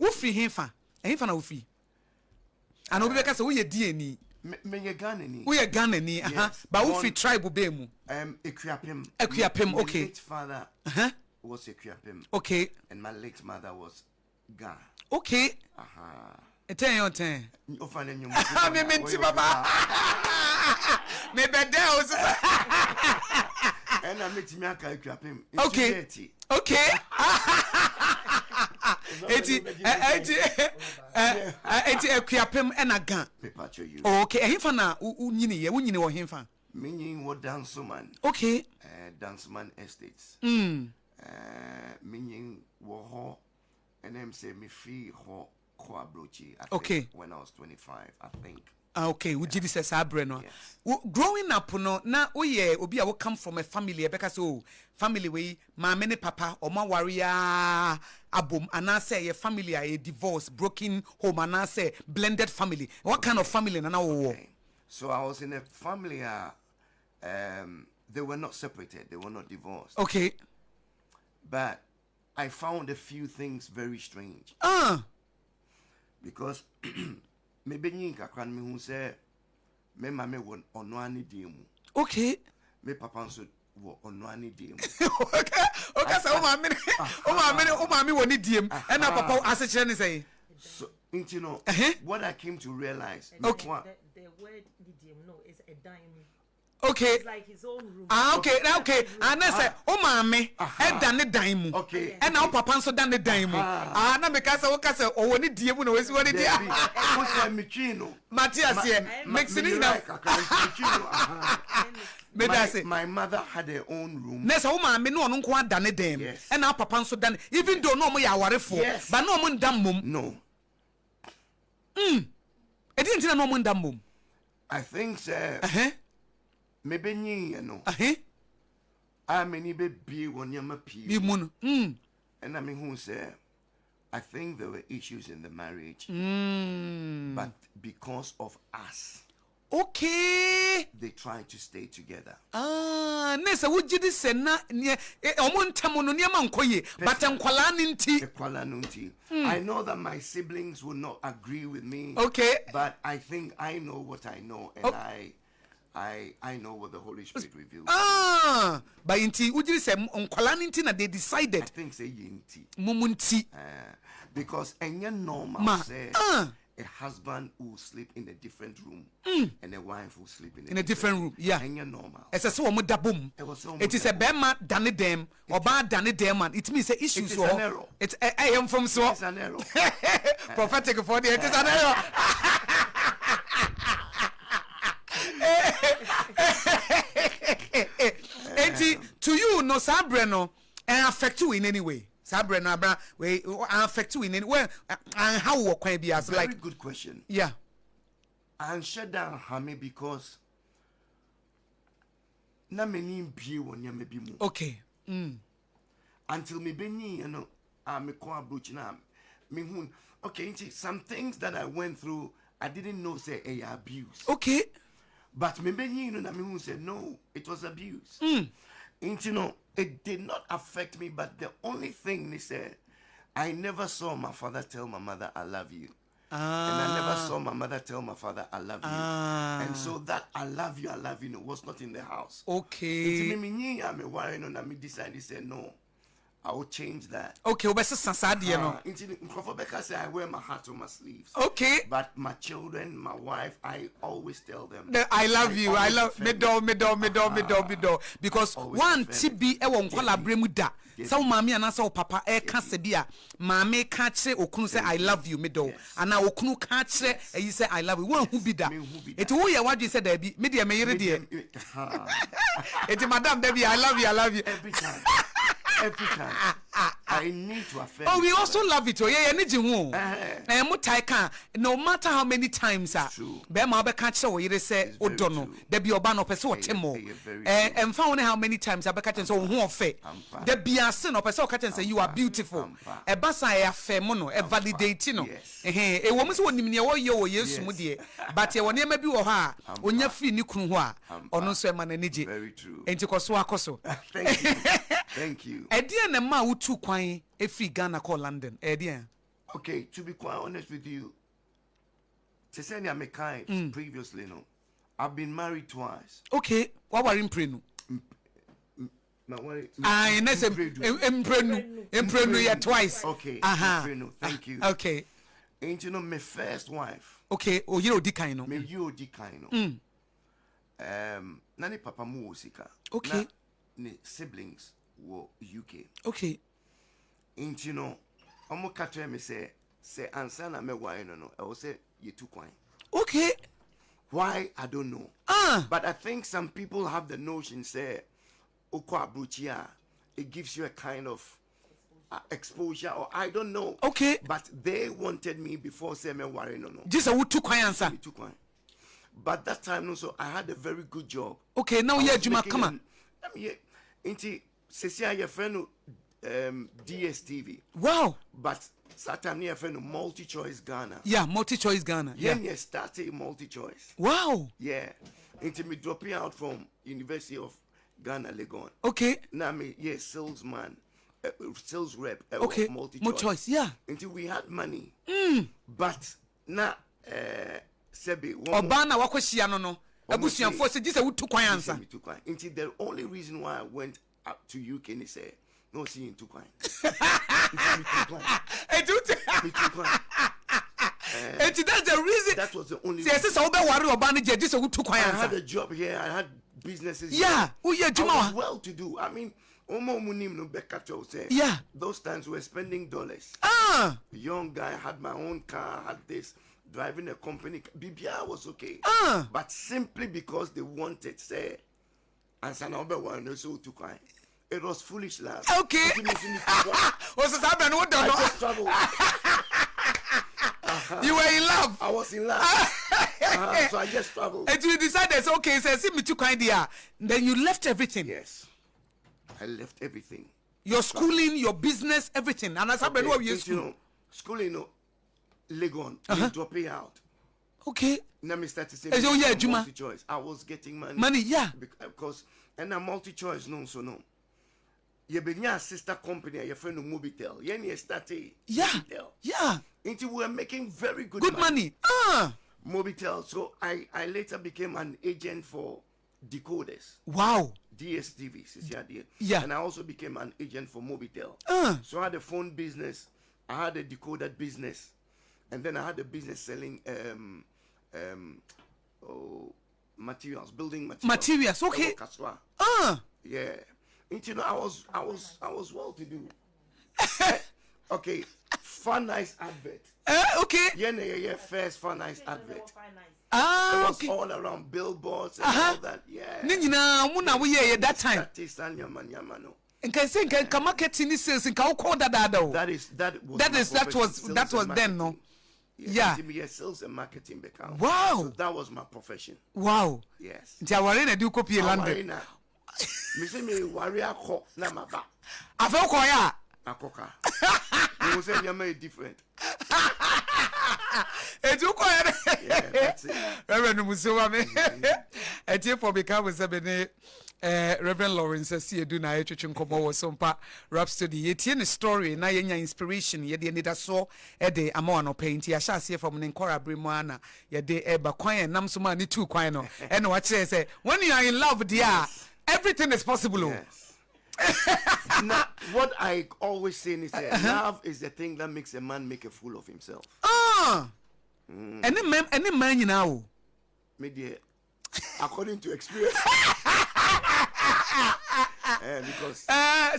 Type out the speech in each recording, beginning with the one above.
Wo free hefa. Hefa na wo free. Ana obi beka say wo ye DNA. Me ye Ghana ni. Wo ye Ghana ni, But wo free tribe be mu. Ekuapem. Ekuapem, okay. My late father was Ekuapem. Okay. And my late mother was Ghana. Okay. Eten yon ten. Ofane nyum. Me menti baba. Me bede o so. And I met me aka Ekuapem. Okay. Okay. Eti Ekuapem na Ghana. Okay, ehimfa na unyini ye, unyini wo himfa. Meaning what Danceman. Okay. Danceman Estates. Meaning wo and them say me free ho Brochi. Okay. When I was 25, I think. Okay, we did this abre no. Growing up no na oye obi a wo come from a family because family we mama ne papa o ma warrior abom anase ye family a divorce broken home anase blended family. What kind of family na wo? So I was in a family they were not separated, they were not divorced. Okay. But I found a few things very strange. Because me benyin kakran me hu say me mama won ono ani demu. Okay. Me papa nso wo ono ani demu. Okay, so o mama woni diem e na papa ase kire ne say. So you know what I came to realize. Okay. The word diem no is a dime. Okay. It's like his own room. Okay. And I say, "Oh, mommy, I done the dime." Okay. And now papa so done the dime. Na because I work as oh, when it diem, no, we what it diem. Matthias here, mixing it up. My mother had her own room. Nessa, oh, mommy, no one quite done the dime. And now papa so done. Even though no more you are for, but no one damn mum. No. I didn't know no one damn mum. I think, sir. Me benyi you know. I many be one yama p. And I mean who say I think there were issues in the marriage. But because of us. Okay. They tried to stay together. Nessa would you say na omuntamu no niama nkoye but enkwala nti. I know that my siblings will not agree with me. Okay. But I think I know what I know and I know what the Holy Spirit reveals. But inti ujiri say onkwala nti na they decided. I think say yinti. Mumunti. Because enya normal say a husband will sleep in a different room and a wife will sleep in a different room. Yeah. Enya normal. Ese so omo da bom. It is a bema dane dem or ba dane dem man. It means a issue so. An error. It's I am from so. It's an error. Prophetic for the it is an error. To you no sabre no affect you in any way. Sabre no abra we affect you in any way and how work can be as like very good question. Yeah. And shut down hame because na many be one ya maybe more. Okay. Until me benyi you know me ko abroach na me hun okay some things that I went through I didn't know say abuse. Okay. But me benyi you know na me hun said no it was abuse. You know, it did not affect me, but the only thing they said, I never saw my father tell my mother, I love you. And I never saw my mother tell my father, I love you. And so that I love you, was not in the house. Okay. I decided to say, no, I will change that. Okay, I wear my heart on my sleeves. Okay. But my children, my wife, I always tell them. I love you. I love me do. Because one TB won't collaborate da. So mommy and us papa can't say bia. Mommy can't say okunu say I love you me do. And now okunu can't say you say I love you. One who be that. It's who you what you said there be media me ready. It's madam baby I love you. Every time. I need to affect. Oh, we also love it. Oh, yeah, no matter how many times, Bema be catch so you say, oh, don't know. There be obano person or temo. And found how many times I be catching so who fe. There be a sin or person catching say you are beautiful. A basa a fair mono, a validating. A woman's one in your yes, mudie. But you will never be or her when you're free nukunwa or no swim energy. Very true. And to koso. Thank you. Edian and ma who took wine. If we Ghana call London, Edian. Okay, to be quite honest with you, Tesenia Mekai previously, no, I've been married twice. Okay, what were imprenu? I nese imprenu yeah twice. Okay, thank you. Okay. And you know, my first wife. Okay, oh you di kind no. Me you di kind no. Nani papa mu osika. Okay. Ne siblings were UK. Okay. And you know, omo catch me say answer na me why no. I will say you too quiet. Okay. Why I don't know. But I think some people have the notion say okwa bruchia, it gives you a kind of exposure, or I don't know. Okay. But they wanted me before say me worry no. Just a would too quiet answer. Too quiet. But that time also I had a very good job. Okay, now yeah, Juma, come on. Inti Cecia your friend DSTV. Wow. But Saturn your friend multi-choice Ghana. Yeah, multi-choice Ghana. Yeah. You started multi-choice. Wow. Yeah. Inti me dropping out from University of Ghana Legon. Okay. Now me salesman, sales rep. Okay. Multi-choice. Yeah. Until we had money. But now Sebi. Obana wakweshia no. Abusian for say this a would too quiet answer. Until the only reason why I went up to UK is say no seeing too quiet. And that's the reason. That was the only reason. Yes, I had a job here. I had businesses. Yeah. Oh yeah, I was well to do. I mean, yeah. Those times we were spending dollars. Young guy, had my own car, had this, driving a company. BBI was okay. But simply because they wanted, say, and Sanobe was so too quiet. It was foolish love. Okay. You were in love. I was in love. So I just traveled. And you decided, okay, so see me too kind here. Then you left everything. Yes. I left everything. Your schooling, your business, everything. And as I know you school. Schooling, Legon, dropping out. Okay. Now me start to say, multi-choice. I was getting money. Money, yeah. Because, and a multi-choice, no, so no. You be your sister company, your friend Mobitel. You started. Yeah. Mobitel. Yeah. Until we were making very good money. Mobitel. So I later became an agent for decoders. Wow. DSTV. Yeah. And I also became an agent for Mobitel. So I had a phone business. I had a decoder business. And then I had a business selling materials, building materials. Materials, okay. Yeah. And, you know, I was well to do. Okay. Fun nice advert. Okay. Yeah, first fun nice advert. It was okay. all around billboards and all that. Yeah. Nina, muna we yeah that time. And can say can marketing sales in can call that. That was then no. Yeah. Sales and marketing background. Wow. So that was my profession. Wow. Yes. Jawarina do copy London. Me say me warrior ko na maba. Afo ko ya. Akoka. You say you are different. Etu ko ya. Yeah, that's it. Reverend Musuwa me. Etie for become sebene Reverend Lawrence Asiedu na etwetwe nkomo wo SOMPA rap study. Yetie ne story na yenya inspiration ye de nida so e de ama no paint ya sha asie from ne nkora bremu ana ye de eba kwan nam so ma ne two kwan no. E na wa kire say when you are in love dear, everything is possible. Yes. Now, what I always say is that love is the thing that makes a man make a fool of himself. Any man you know. Maybe according to experience. Because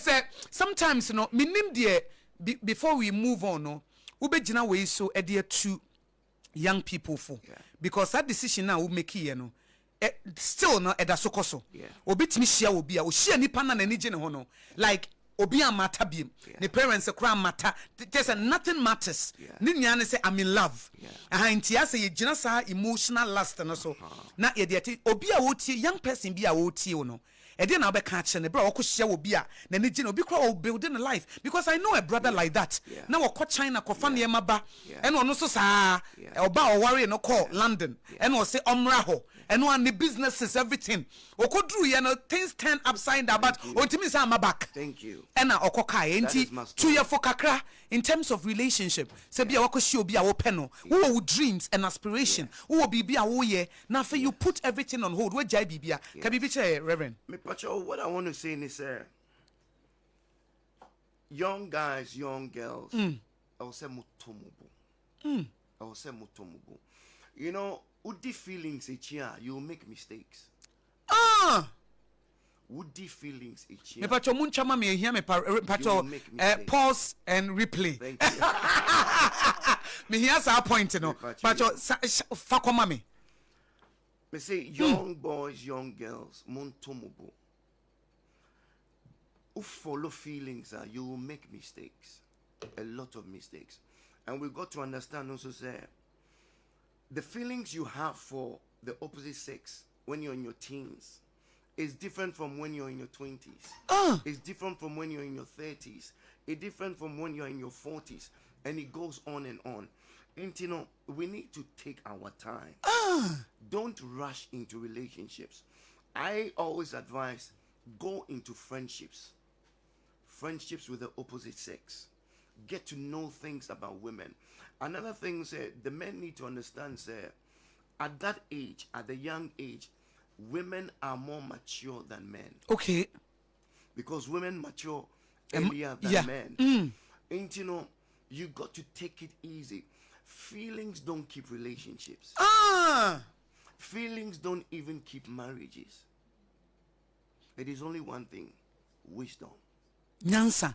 say sometimes you know, minim dear before we move on, no, ubejina we so dear to young people for because that decision now will make you know. Still no eda sokoso obetimi hia obi a o hia nipa na nani gye ne ho no like obi amata biem the parents kra mata just nothing matters ne nya ne say I'm in love ntia say ye gina sa emotional lust no so na ye de obi a wotie young person bi a wotie no e dey na be ka che ne bra wo share obi a na ne gina obi kra building a life because I know a brother like that na wo China ko fa ne maba e no so saa oba o worry no call London e no say omra ho e no and the businesses everything okodru ye no things turn upside down but ontimi say am back. Thank you. E na okoka enti 2 year for kakra in terms of relationship say bia wakohye obi a wo pe no wo dreams and aspiration wo bibia wo ye na for you put everything on hold we jai bibia ka bibi che reverend Me pacho, what I want to say is young guys, young girls, I will say mutomubu. I will say mutomubu. You know, woody feelings each year, you will make mistakes. Woody feelings each year. Me pacho munchama me hear me pacho pause and replay. Thank you. Me hear sa point no pacho fa koma me. Me say young boys, young girls, muntomubu. Who follow feelings, you will make mistakes, a lot of mistakes, and we got to understand also say the feelings you have for the opposite sex when you're in your teens is different from when you're in your 20s. It's different from when you're in your 30s. It's different from when you're in your 40s, and it goes on and on. And you know, we need to take our time. Don't rush into relationships. I always advise go into friendships with the opposite sex. Get to know things about women. Another thing, the men need to understand, at that age, at the young age, women are more mature than men. Okay. Because women mature earlier than men. And you know, you got to take it easy. Feelings don't keep relationships. Feelings don't even keep marriages. It is only one thing: wisdom. Nyansa.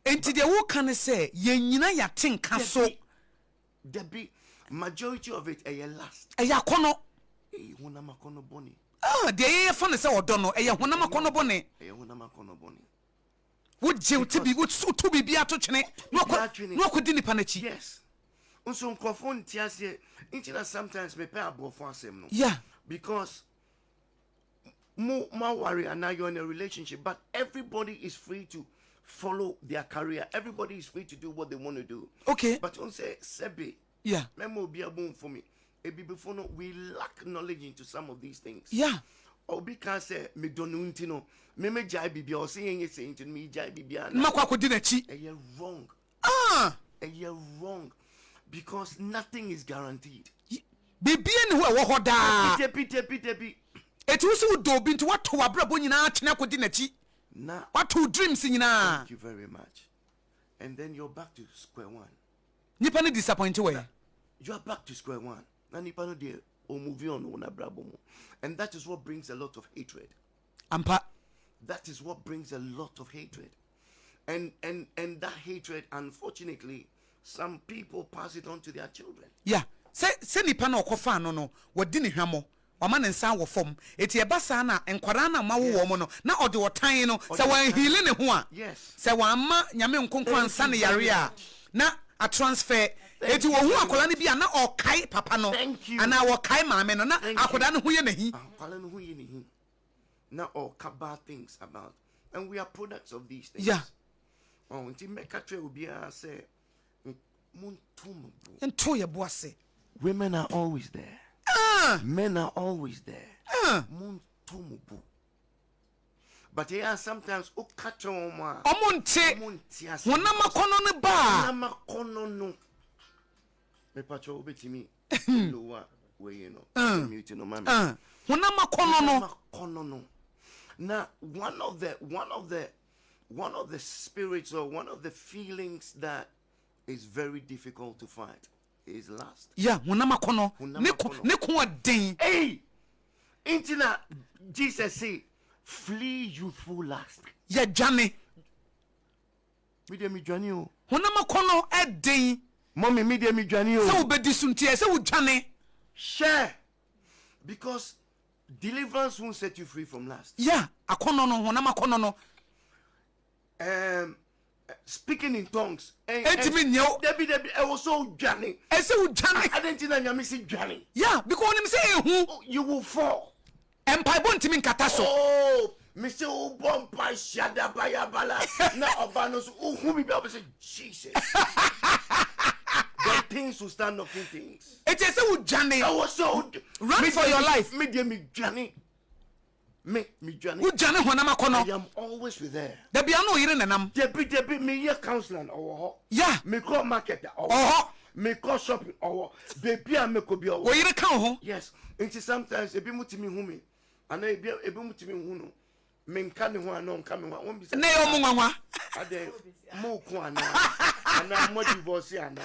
Enti de wo kan say ye nyina ya tenka so. Debi majority of it last. Eya kono. Honam akono boni. De ye fa ne say odo no eya honam akono boni. Honam akono boni. Wo je uti bi wo to bibia to twene. No akodi nipa na chi. Yes. Unso nkrofo ntiase intina sometimes me pay abrofo asem no. Yeah. Because more worry and now you're in a relationship, but everybody is free to follow their career. Everybody is free to do what they want to do. Okay. But on say Sebi, yeah, memo be a boom for me. Ebi before no, we lack knowledge into some of these things. Yeah. Or because say me don't know, me jai bibi or saying it saying to me jai bibi. Makwa ko di na chi. You're wrong. You're wrong, because nothing is guaranteed. Bibi ni ho e wo hoda. Tepi. It was so do bintu what to abrabo nyina atena kodi na chi. Nah. What to dreams nyina. Thank you very much. And then you're back to square one. Nipa no disappoint we. You are back to square one. Na nipa no dey o move on na brabo mo. And that is what brings a lot of hatred. Ampa. That is what brings a lot of hatred. And that hatred, unfortunately, some people pass it on to their children. Yeah. Say nipa no okofa no wodi ne hwamo. Oma ne nsa wo fom eti eba sa na enkwara na ma wo mo no na ode wotan no se wan healing ne ho a yes se wan ma nyame nkonkwan nsa ne yare a na a transfer eti wo hu akola ne bia na okai papa no ana wo kai maame no na akoda ne ho ye nahi akola ne ho ye nahi na all bad things about, and we are products of these things. Yeah. Oh, until make a tray will be say women are always there. Men are always there. But yeah, sometimes o catch on ma. Omonte. Wonama kono ne ba. Wonama kono no. Me pacho obetimi. Lowa we you know. Mute no mama. Wonama kono no. Now, one of the spirits or one of the feelings that is very difficult to fight is lust. Yeah, wonama kono. Ne ko den. Hey, intina Jesus say, flee youthful lust. Yeah, Johnny. Media mi Johnny o. Wonama kono den. Mommy, media mi Johnny o. So obedi suntie, so Johnny. Share, because deliverance won't set you free from lust. Yeah, akono no, wonama kono no. Speaking in tongues. Debbie, I was so Johnny. I say Johnny. I didn't think I miss Johnny. Yeah, because when him say who you will fall. Empire bon timi nkata so. Oh, Mr. Ubompa Shada Bayabala. Now Obanos who be able to say Jesus. The things will start knocking things. It is a journey. I was so Run for your life. Me Johnny. Me Johnny. Who journey honama I kono? am always with there. There be no yire nanam. Debi me here counselor or Yeah. me call market or Oh. me call shopping or baby and me could be Wo yire kan ho. yes. It is sometimes ebi mutimi hu me. And ebi mutimi hu no. Me nka ne ho ana nka me ho. Won bi say Na yo mu nwanwa. ade mo ko ana. And mo divorce ana.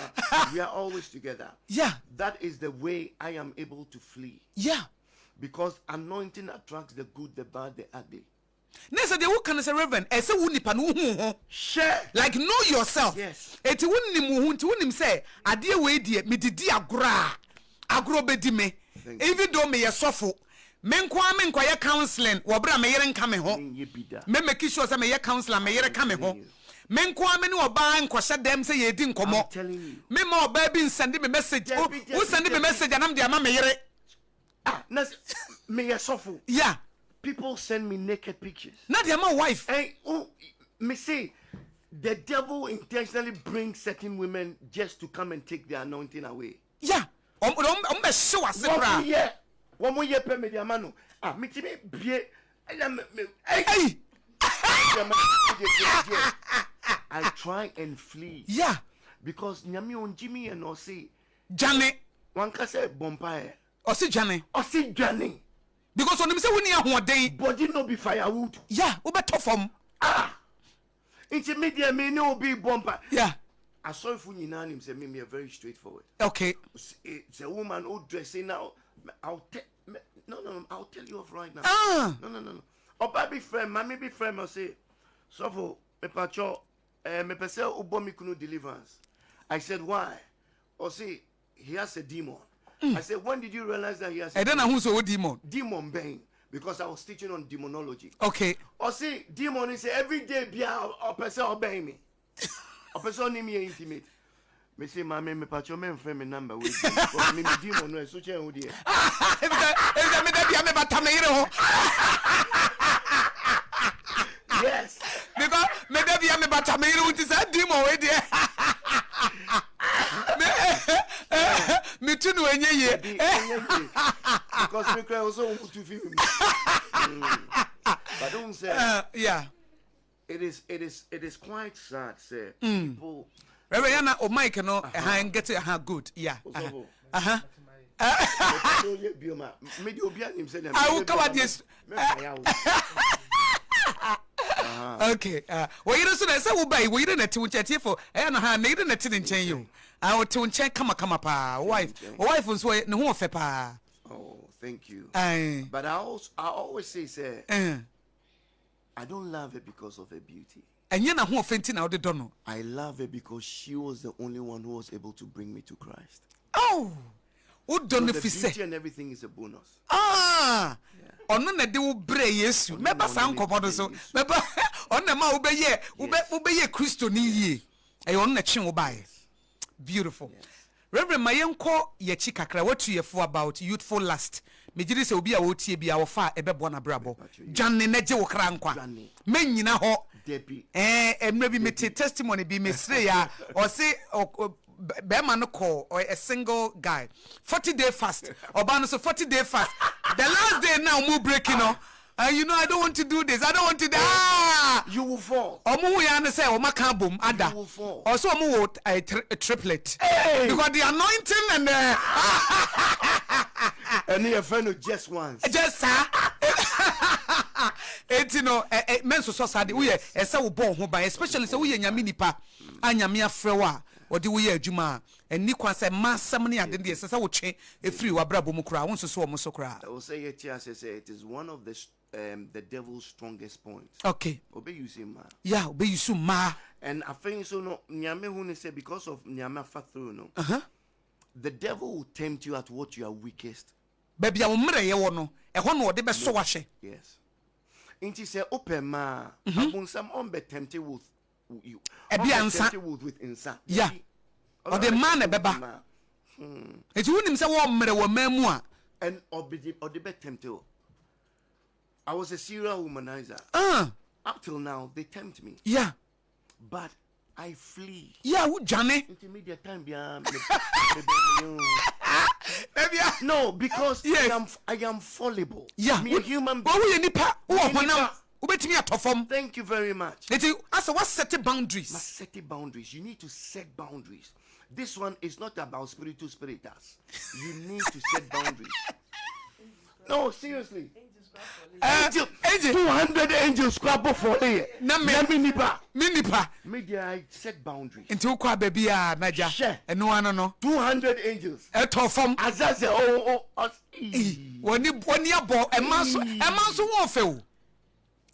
We are always together. Yeah. That is the way I am able to flee. Yeah. Because anointing attracts the good, the bad, the ugly. Nessa de wo kan say reverend, e say wo nipa no hu ho. Share. Like know yourself. Yes. Eti wo nim hu nti wo nim say ade we die me didi agora. Agoro bedi me. Even though me yesofo, me nkwa ye counseling, wo bra me yere nka me ho. Me make sure say me ye counselor me yere ka me ho. Me nkwa me ne oba nkwa dem say ye di nkomo. I'm telling you. Me ma oba bi send me message. Who send me message anam de ama me yere. Me suffer. Yeah. People send me naked pictures. Na de ama wife. Hey, me say the devil intentionally brings certain women just to come and take their anointing away. Yeah. Be show us bra. One more year per media mano. Me timi bie. Hey. I try and flee. Yeah. Because nyami on Jimmy and Ossi. Jane. One can say bompire. Osi Jane. Ossi Johnny. Because when him say we near ahoden. Body no be firewood. Yeah, we better from. Into media me no be bumper. Yeah. I saw if you know him say me are very straightforward. Okay. It's a woman who dressing now. I'll I'll tell you off right now. No. Oh, baby friend, mommy be friend, I say, so for me pacho, me pese ubo mi kunu deliverance. I said, why? Or say, he has a demon. I said, when did you realize that he has a demon? I don't know who's a demon. Demon bang. Because I was teaching on demonology. Okay. Or say, demon is every day be a person obey me. A person name me intimate. Me say, mommy, me pacho me friend me number with you. Because me demon no so chen odi. Yes. Because me debi am bata me ru ti say demon we there. Me tunu enye ye. Because me cry also want to feel me. But don't say. Yeah. It is quite sad, say. People. Reverend Yana o mic no hand get it good. Yeah. I will cover this. Okay. Well, you know, so that's how we didn't tune chat for. I don't have neither a tin chain you. I will tune check come pa. Wife was way no one pa. Oh, thank you. Aye. But I always say, I don't love her because of her beauty. And you know who offending out the dono. I love her because she was the only one who was able to bring me to Christ. Oh, who don't the beauty and everything is a bonus. Ono na de wo bre Yesu. Meba san komodo so. Meba on na ma wo be ye Kristo ni yie. E on na twen wo bae. Beautiful. Yes. Reverend Mayenko ye chi kakra what you for about youthful lust. Mejiri se obi a wo tie bia wo fa ebebo na brabo. Janne na je wo kra nkwa. Men nyina ho. Emre bi mete testimony bi mesre ya or say Beman no call or a single guy 40-day fast or so 40-day fast the last day now mu breaking no you know I don't want to do this I don't want to you will fall omu we an say o maka bom ada you will fall also omu a triplet because the anointing and your friend just once just you know men so sad we e say wo bon ho ban especially say we nyame nipa anyame afrewa odi wo ye adwuma eni kwase masam ne ade de sesa wo twe efiri wabrabo mu kura won so so mo so kura I will say it is one of the devil's strongest points. Okay. Obey you say ma. Yeah, obey you so ma. And I think so no nyame hu ne say because of nyame fa through no. The devil will tempt you at what you are weakest. Baby a wo mre ye wo no e ho no de be so wahwe. Yes. Inti say open ma abun some on be tempted with you. With insa. Yeah. Or the man e beba. It wouldn't say wo mre wo mamu a and or the be tempted. I was a serial womanizer. Up till now, they tempt me. Yeah. But I flee. Yeah, who Johnny? Intermediate time, no, because yes. I am fallible. Yeah. Me a human being. Thank you very much. So what set the boundaries? Must set the boundaries. You need to set boundaries. This one is not about spirit to spiritus. You need to set boundaries. No, seriously. Angel. 200 angels scrabble for it. Minipa. Media, I set boundaries. Into kwa baby Naja. Share. And no one no. 200 angels. From Azaze when you bo a man so won fe.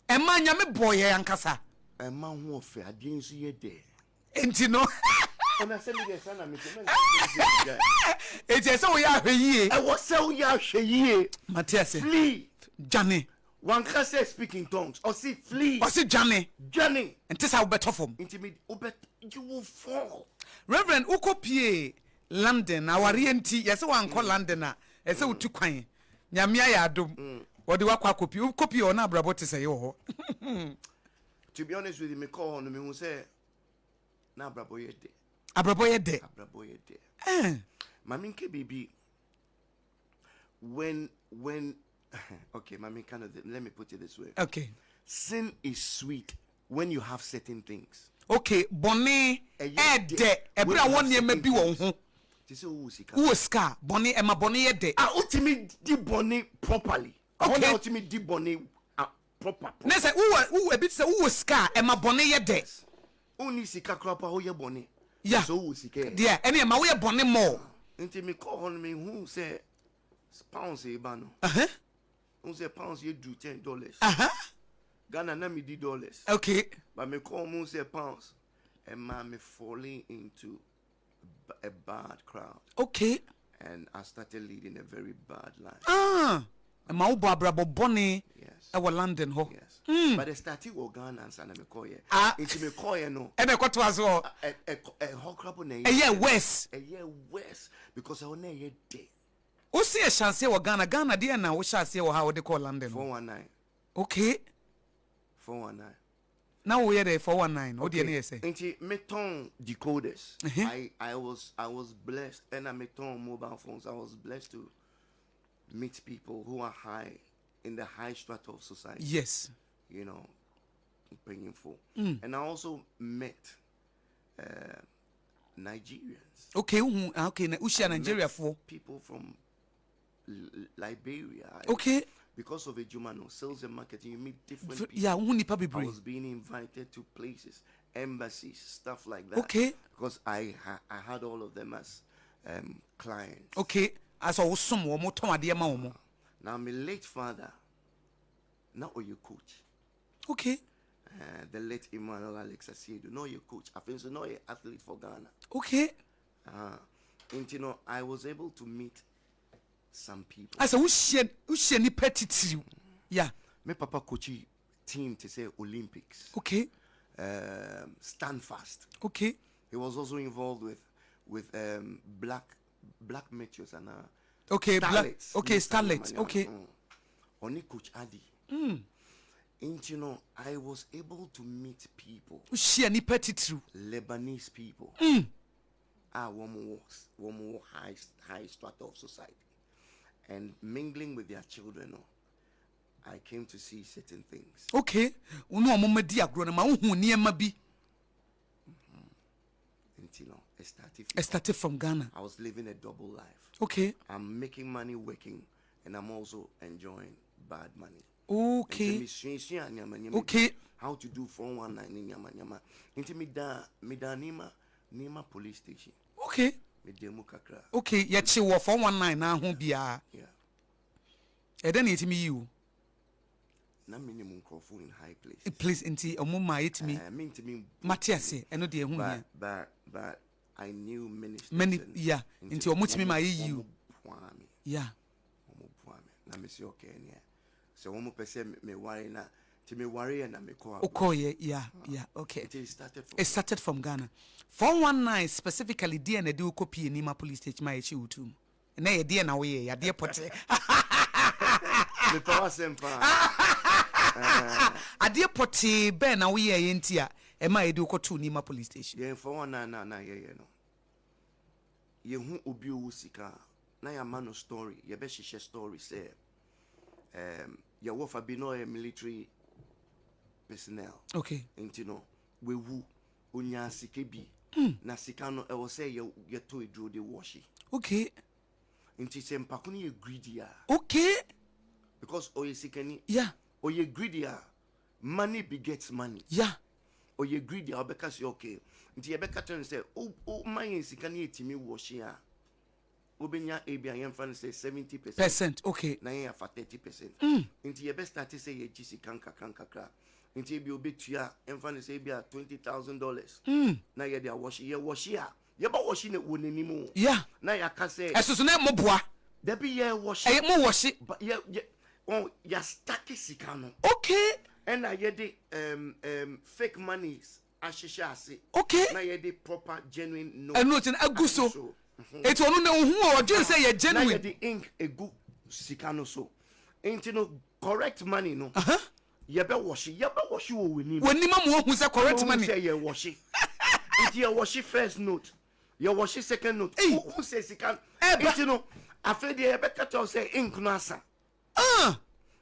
A man yame boy yankasa. A man who fe adin so ye de. Enti no. And I said me the son am it is so we are here. I was so ya hwe. Matthias. Flee. Johnny. One can say speak in tongues. Or see flee. Or see Johnny. Johnny. And this how better from. Intimate. You will fall. Reverend Ukopie London. Our RNT. Yes, one call London. I say to kwan. Nyamia ya dum. What do you call copy? Copy or not, bravo to say, oh. To be honest with you, me call on me who say, na bravo ye de. Abraboye de. Abraboye de. Maminke baby. When okay, Mami, let me put it this way. Okay. Sin is sweet when you have certain things. Okay, bonne de ebra won ye mabi won ho. Tise usika. Uska, bonne e ma bonne ye de. Ultimate di bonne properly. Okay. Ultimate di bonne proper. Na say u e bit say uska e ma bonne ye de. Oni sika krapa ho ye bonne. Yeah. So usika. Yeah, ene ma we bonne more. Nti me call on me who say pounds e ba no. Who say pounds you do $10. Ghana na me $10. Okay. But me call who say pounds. And man me falling into a bad crowd. Okay. And I started leading a very bad life. Ma wo abrabo bonne. Yes. E wo London ho. Yes. But I started with Ghana and me call ye. Into me call ye no. E me kwato aso. A hot crap on a year west. A year west because I want a year day. O see a chance wo Ghana dey na wo chance wo how they call London. 419. Okay. 419. Now we are there 419. What do you say? Into meton decoders. I was blessed, and I meton mobile phones. I was blessed to meet people who are high in the high strata of society. Yes. You know, painful. And I also met Nigerians. Okay, okay. Nigeria for people from Liberia. Okay. Because of a Jumano sales and marketing, you meet different people. Yeah, I was being invited to places, embassies, stuff like that. Okay. Because I had all of them as clients. Okay. As awesome more to now my late father, now your coach. Okay. The late Emmanuel Alex Asiedu, know your coach. I think so know your athlete for Ghana. Okay. And you know, I was able to meet some people. I said, who ni petty. Yeah. My papa coachy team to say Olympics. Okay. Stand fast. Okay. He was also involved with black meteors and okay, starlets. Okay, starlets. Okay. Only Coach Adi. And you know, I was able to meet people. Ni petty true. Lebanese people. One more high strata of society. And mingling with their children, I came to see certain things. Okay. Uno mama di agrona ma hu niema bi. Until I started from Ghana. I was living a double life. Okay. I'm making money working, and I'm also enjoying bad money. Okay. Okay. How to do 419 in Yama. Into me da Nima police station. Okay. Okay, yet she was 419 now won't be yeah. And then it me you. Na minimum microphone in high place. Please inti omuma it me. Mean to me Matthias, I know the who but I knew ministers. Many yeah. Into omutimi my you. Yeah. Na me say okay yeah. So one person me worry na to me worry and me call. Okay, yeah, okay. It started from Ghana. 419 specifically dear na do copy Nima police station my issue too. Na ye dear na we ya dear pote. The power SOMPA. Adeɛ pɔtee bɛn na woyɛ yɛ nti a ɛma yɛde wokɔ to Nima police station. Yeah, for one na yeah no. Ye hu obi owu sika na ya man no story. Ye be share story say ya wofa bi no military personnel. Okay. Enti no we wu onya sika bi na sika no e wo say ye to edro de wash. Okay. Enti se mpako no ye greedy a. Okay. Because oye sika ni Yeah. oye greedy a. Money begets money. Yeah. Oye greedy a obeka say okay. Nti yebeka tell say o man sika na etimi wash a. Obenya ebia yemfa say 70%. Okay. Na yen fa 30%. Nti yebe start say ye gi sika kakra. Nti ebi obetua yemfa say ebia $20,000. Na ye dia wash ye wash a. Ye ba wash na wonani mu. Yeah. Na ya ka say Esusu na mo boa. There be ye wash. Mo wash. But ye ya stack sika no. Okay. And I ye the fake monies ashisha ase. Okay. Na ye the proper genuine no. And nothing aguso. It's one no who or just say you genuine. Na ye the ink a good sika no so. Ain't no correct money no. Ye be wash you we need. When Nima mo who say correct money. Say ye wash it. It ye wash first note. Ye wash second note. Who say sika? Ain't no. After the Rebecca say ink no asa.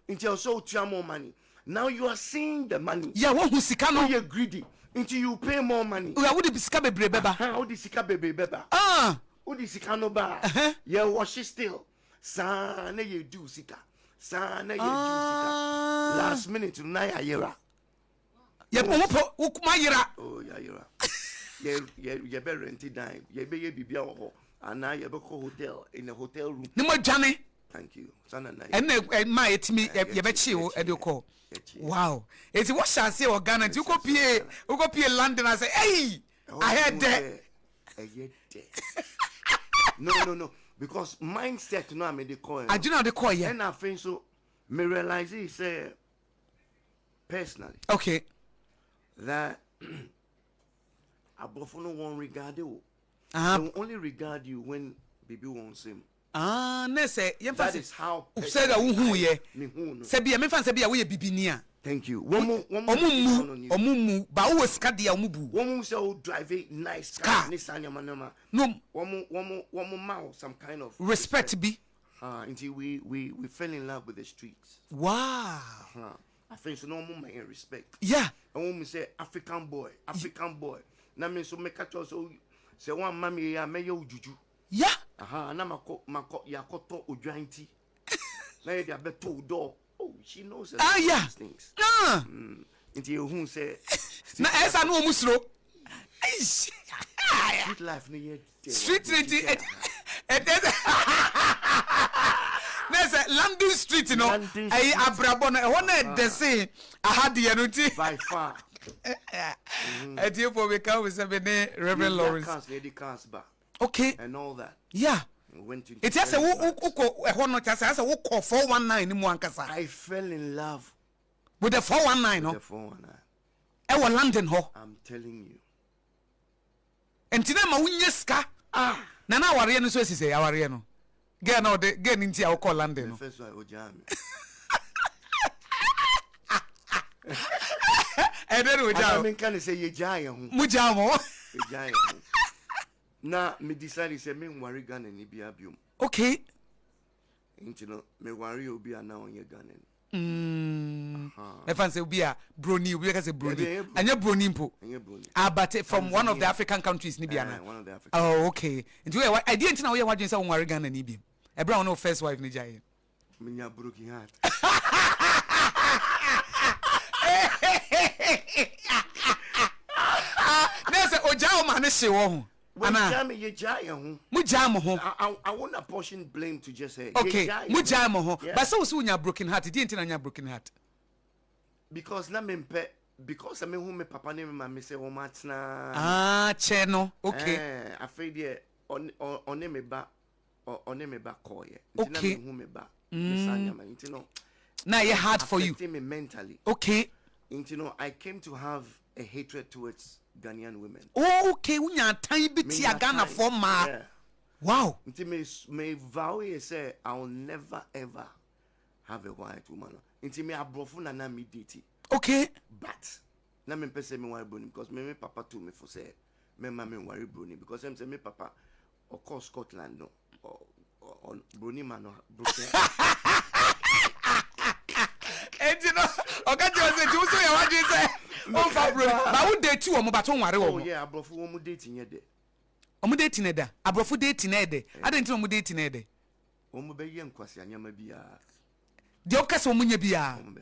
Until so more money. Now you are seeing the money. Yeah, one who sika no. You're greedy. Until you pay more money. We would be sika bebre beba. How the sika baby beba? Who the sika no ba? Yeah, wash it still. Sana you do sika. Sana you do sika. Last minute na ya yera. Yeah, my yera. Oh yeah yera. Yeah, be rented dime. Yeah, be ye bibia ho. And now you be call hotel in a hotel room. No more Johnny. Thank you. Sana na. And my it me you be chill and you call. Wow. It's what shall say or Ghana. You go pay London and say, hey, I heard that. No. Because mindset, no, I made the call. I do not the call yet. And I think so. Me realize it, say, personally. Okay. That Abofo won't regard you. They will only regard you when baby wants him. That is how say that who ye say be me fan say be we bibinia. Thank you. Omumu ba wo sika dia omubu. One say drive a nice car. Nissan Yamanama. No. One mouth some kind of respect be. Until we fell in love with the streets. Wow. I think so no more my respect. Yeah. And when we say African boy. Na me so make a so say one mommy ya me yo juju. Yeah. Na mako yakoto odwanti. Na ye dia beto door. Oh, she knows yeah. These things. Into you who say na esa no musro. Street life no yet. Street there's a London street, you know. I abrabo na ho na de say I had the no by far. I dear for we come with seven Reverend Lawrence. Okay. And all that. Yeah. It has a who just as a who call 419 in Mwankasa. I fell in love with the 419, no? The 419. I was London ho. I'm telling you. And today my winyeska. Nana warrior no so say our no. Get no de get into our call London. First one Ojami. And then we can say ye giant. Mujamo. Giant. Na me decide say me worry Ghana ni bia biom. Okay. Intino me worry obi ana onye Ghana. Me fancy obi a brony, obi ka say brony. Anya brony mpo. Anya brony. But from one of the African countries ni bia na. One of the African. Oh, okay. Into I didn't know we wadwen say worry Ghana ni biom. E bra no first wife ni jai. Me nya broken heart. There's a ojao man she wo. I want a portion blame to just say okay. But so unya broken heart. Didn't anya broken heart. Because na mempe because I mean who me papa name me say wo matna. Cheno. Okay. Afraid ye on me ba koye. Okay. Who me ba. You know. Now you hard for you. Me mentally. Okay. You know I came to have a hatred towards Ghanaian women. Oh, okay. Unya time biti a Ghana for ma. Wow. Until me vow say I'll never ever have a white woman. Into me, I brought na me dating. Okay. But na me pese me worry brony because me papa told me for say me mama worry brony because I'm say me papa of course Scotland no or brony man no broken. And you know, okay, you say you so you want to say oh for brony. But who date you omo but won worry omo. Oh yeah, abrofu omo dating ye de. Omo dating e da. Abrofu dating e de. I didn't know omo dating e de. Omo be ye nkwasi anyama bia. De o kase omo nya bia. Omo